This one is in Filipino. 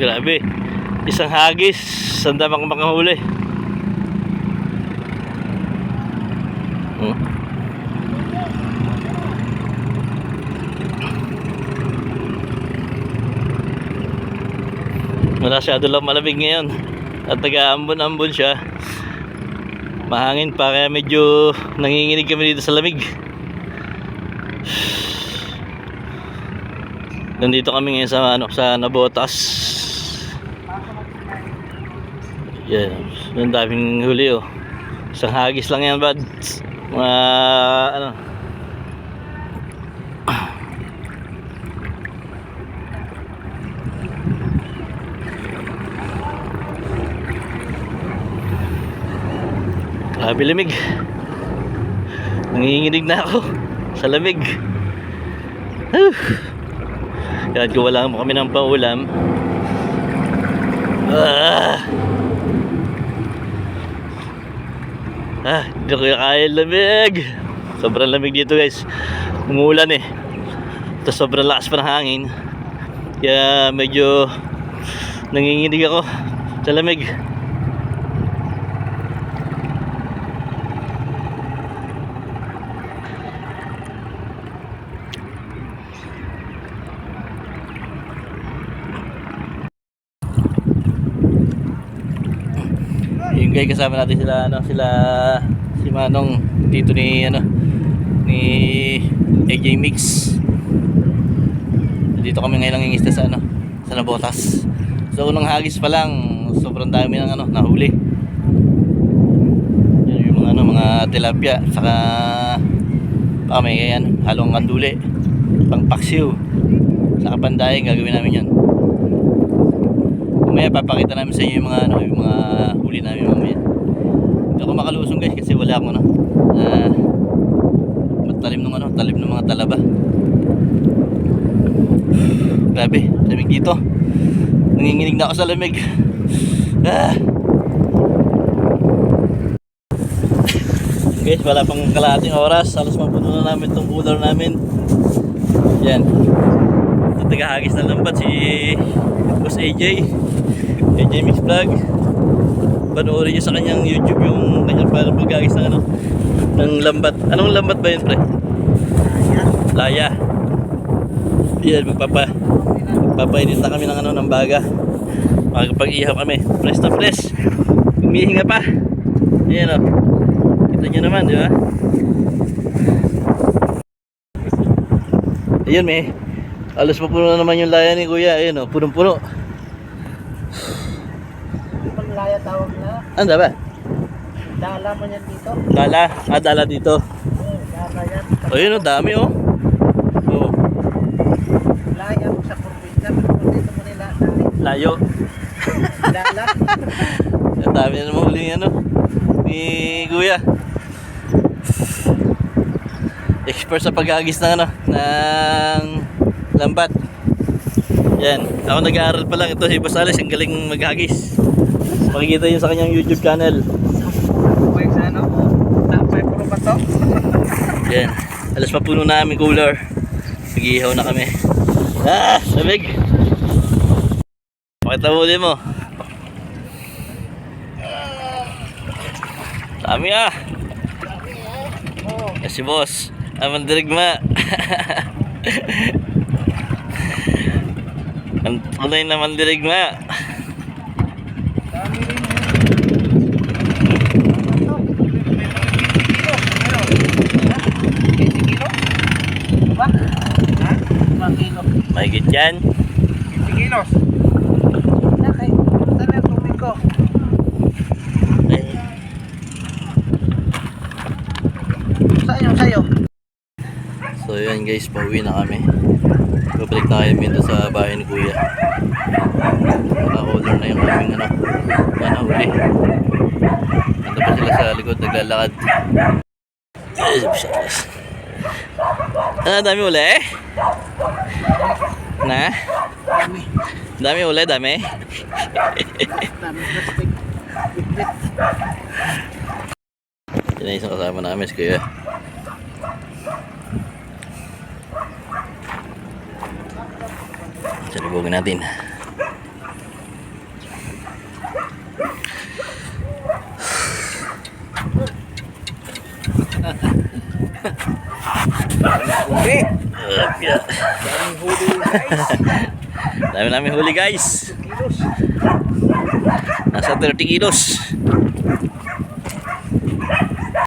Grabe, isang hagis, sanda makahuli. Masyado lang malamig ngayon at nag-aambon-ambon siya, mahangin pa, kaya medyo nanginginig kami dito sa lamig. Nandito kami ngayon sa sa Nabotas. Yan, ang daming huli oh. Isang hagis lang yan, bad. Mga grabe lamig. Nanginginig na ako sa lamig. Kahit wala mo kami ng paulam. Hindi ko kaya lamig. Sobrang lamig dito guys. Umuulan eh. Tapos sobrang lakas pa ng hangin. Kaya medyo nanginginig ako sa lamig. Yung guys, kasama natin sila si Manong dito ni ni AJ Mix. Dito kami ngayon nangingista sa sa Nabotas. So unang hagis pa lang, sobrang dami ng nahuli. Yan yung mga tilapia, saka may halong kanduli, pang paksiw, saka pandaing gagawin namin yan. Mamaya papakita namin sa inyo yung mga huli namin mamaya. Hindi ako makalusong guys kasi wala akong matalim ng mga talaba. Grabe, lamig dito. Nanginginig na ako sa lamig. Guys, wala pang kalahating oras, halos mapuno na namin itong cooler namin. Yan, tagahagis na lambat si Boss AJ Mix Vlog. Panoorin nyo sa kanyang YouTube yung kanyang paghagis ng lambat. Anong lambat ba yun, pre? Laya. Yan, magpapainit na kami ng baga. Makakapag-ihaw kami. Fresh na fresh. Humihinga pa. Ayan o. Kita nyo naman, di ba? Ayun, alos mapuno na naman yung laya ni Kuya. Ayun o, punong-puno. Laya tawag na. Ano ba? Dala mo yan dito. Dala? Dala dito. Dala yan. Ayun o, dami o. Laya mo sa probinsya. Dito mo nila. Layo. Dala. Ang dami na naman huling ni Kuya. Expert sa paghagis ng lambat. Yan, ako nag-aaral pa lang. Ito si Boss Alex, ang galing maghagis. Makikita nyo sa kanyang YouTube channel. Pwede sa Tapay puro ba to? Yan, alas mapuno na aming cooler. Nag-iihaw na kami. Lamig. Pakita mo ulit mo. Dami si Boss Mandirigma. Ang tunay na Mandirigma. Mahigit yan. 50 kilos. Saan yung tubig ko? Saan yung sayo? So yun guys, pauwi na kami. Babalik na kami dito sa bahay ni Kuya. Naka-holder na yung aming nahuli. Nandun pa sila sa likod naglalakad. Dami uli na? Dami uli, dami. Yan na isang kasama namin si Kuya. Salubogin natin. Okay. Yeah. Daming huli guys. Dami namin huli guys. Kilos. Nasa 30 kilos.